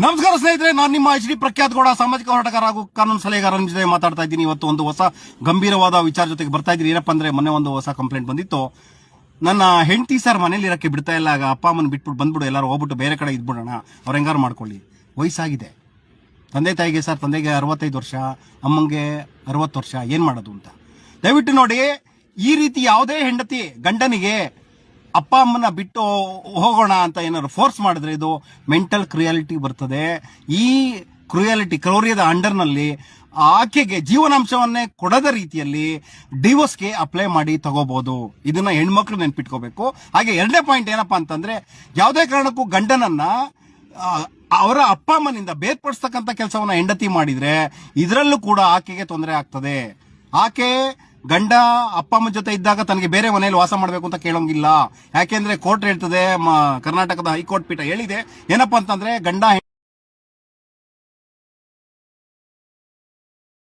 ನಮಸ್ಕಾರ ಸ್ನೇಹಿತರೆ, ನಾನು ನಿಮ್ಮ HD ಪ್ರಖ್ಯಾತ್ ಗೌಡ, ಸಾಮಾಜಿಕ ಹೋರಾಟಗಾರ ಹಾಗೂ ಕಾನೂನು ಸಲಹೆಗಾರ ಜೊತೆ ಮಾತಾಡ್ತಾ ಇದ್ದೀನಿ. ಇವತ್ತು ಒಂದು ಹೊಸ ಗಂಭೀರವಾದ ವಿಚಾರ ಜೊತೆಗೆ ಬರ್ತಾ ಇದ್ದೀನಿ. ಏನಪ್ಪಾ ಅಂದ್ರೆ, ಮೊನ್ನೆ ಒಂದು ಹೊಸ ಕಂಪ್ಲೇಂಟ್ ಬಂದಿತ್ತು. ನನ್ನ ಹೆಂಡತಿ ಸರ್ ಮನೇಲಿ ಇರಕ್ಕೆ ಬಿಡ್ತಾ ಇಲ್ಲ, ಆಗ ಅಪ್ಪ ಅಮ್ಮನ ಬಿಟ್ಬಿಟ್ಟು ಬಂದ್ಬಿಡು, ಎಲ್ಲರೂ ಹೋಗ್ಬಿಟ್ಟು ಬೇರೆ ಕಡೆ ಇದ್ಬಿಡೋಣ, ಅವ್ರು ಹೆಂಗಾರು ಮಾಡ್ಕೊಳ್ಳಿ. ವಯಸ್ಸಾಗಿದೆ ತಂದೆ ತಾಯಿಗೆ. ಸರ್ ತಂದೆಗೆ 65 ವರ್ಷ, ಅಮ್ಮಂಗೆ 60 ವರ್ಷ, ಏನ್ ಮಾಡೋದು ಅಂತ ದಯವಿಟ್ಟು ನೋಡಿ. ಈ ರೀತಿ ಯಾವುದೇ ಹೆಂಡತಿ ಗಂಡನಿಗೆ ಅಪ್ಪ ಅಮ್ಮನ ಬಿಟ್ಟು ಹೋಗೋಣ ಅಂತ ಏನಾದ್ರು ಫೋರ್ಸ್ ಮಾಡಿದ್ರೆ ಇದು ಮೆಂಟಲ್ ಕ್ರಿಯಾಲಿಟಿ ಬರ್ತದೆ. ಈ ಕ್ರೌರ್ಯದ ಅಂಡರ್ನಲ್ಲಿ ಆಕೆಗೆ ಜೀವನಾಂಶವನ್ನೇ ಕೊಡದ ರೀತಿಯಲ್ಲಿ ಡಿವೋರ್ಸ್ಗೆ ಅಪ್ಲೈ ಮಾಡಿ ತಗೋಬಹುದು. ಇದನ್ನ ಹೆಣ್ಮಕ್ಳು ನೆನ್ಪಿಟ್ಕೋಬೇಕು. ಹಾಗೆ ಎರಡನೇ ಪಾಯಿಂಟ್ ಏನಪ್ಪಾ ಅಂತಂದ್ರೆ, ಯಾವುದೇ ಕಾರಣಕ್ಕೂ ಗಂಡನನ್ನ ಅವರ ಅಪ್ಪ ಅಮ್ಮನಿಂದ ಬೇರ್ಪಡಿಸ್ತಕ್ಕಂಥ ಕೆಲಸವನ್ನ ಹೆಂಡತಿ ಮಾಡಿದ್ರೆ ಇದರಲ್ಲೂ ಕೂಡ ಆಕೆಗೆ ತೊಂದರೆ ಆಗ್ತದೆ. ಆಕೆ ಗಂಡ ಅಪ್ಪ ಅಮ್ಮ ಜೊತೆ ಇದ್ದಾಗ ತನಗೆ ಬೇರೆ ಮನೆಯಲ್ಲಿ ವಾಸ ಮಾಡಬೇಕು ಅಂತ ಕೇಳೋಂಗಿಲ್ಲ. ಯಾಕೆಂದ್ರೆ ಕೋರ್ಟ್ ಹೇಳ್ತದೆ, ಕರ್ನಾಟಕದ ಹೈಕೋರ್ಟ್ ಪೀಠ ಹೇಳಿದೆ ಏನಪ್ಪಾ ಅಂತಂದ್ರೆ, ಗಂಡ